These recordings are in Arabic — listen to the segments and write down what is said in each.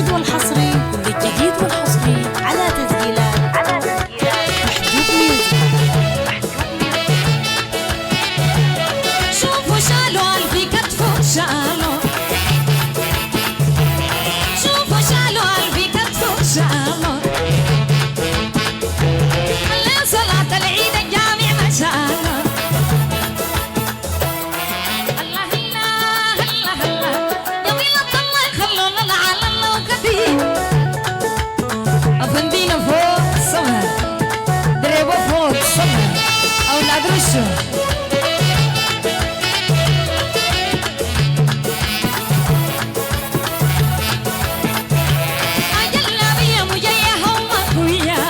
الجديد والحصري، كل الجديد والحصري على تسجيلات محجوب ميوزك. شوفوا شالوا قلبي كتفوا شالوا، شوفوا شالوا قلبي كتفوا شالوا، خلي صلاة العيد الجامع ما شالوا. أفندينا فوق سما دريبة فوق سما أولاد رشو أجلنا بيا مجيه هم كويا،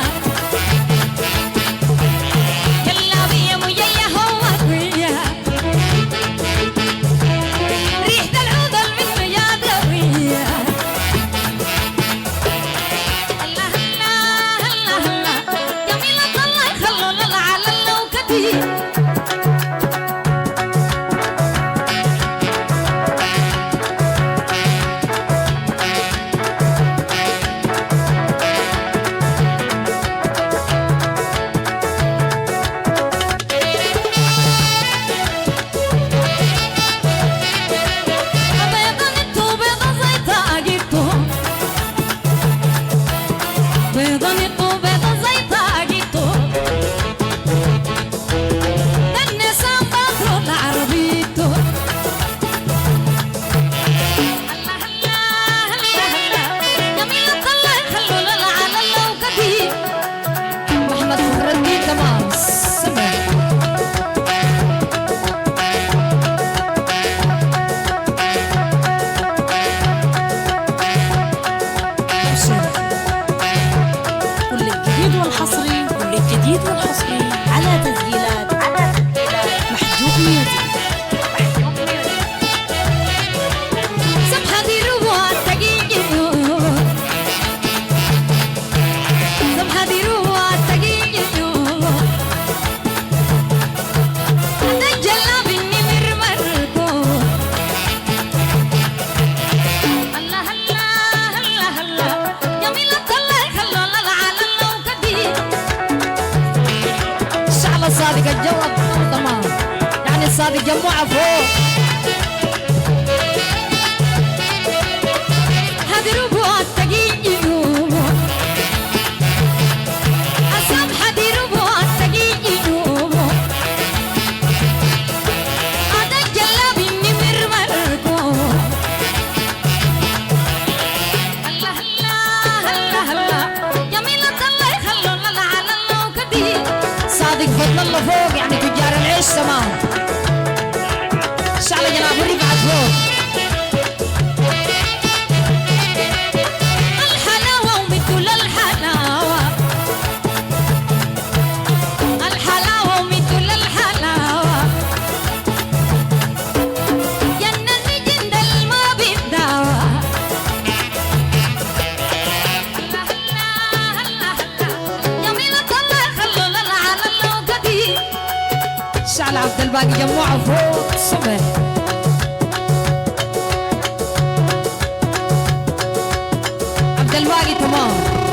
جلنا بيا مجيه هم كويا، ريحة العود المثل يا دوية. والحصري كل الجديد والحصري على تسجيلات محجوب ميوزك. سبحتي روات تقيقيو، سبحتي روات تقيقيو، هذا الجلاب إني مرمركو. الله الله الله الله جميلة الله خلونا صادق الجواب تمام، يعني صادق جموعة فوق. هذه ربوات تقيقيو أسام، هذه ربوات تقيقيو، هذا الجلاب إني مرمركو. الله الله الله الله جميلة الله خلونا على اللوكدي. صادق فضل الله فوق، يعني تجار العيش تمام. شعل جناب الرفعت فوق. الحلاوة ومثل الحلاوة، الحلاوة ومثل الحلاوة، جنني جندل ما بالدواء. الله الله الله الله جميلة الله خلونا على اللوكدي. شعل عبد الباقي جموعة فوق صبح. عبد الباقي تمام.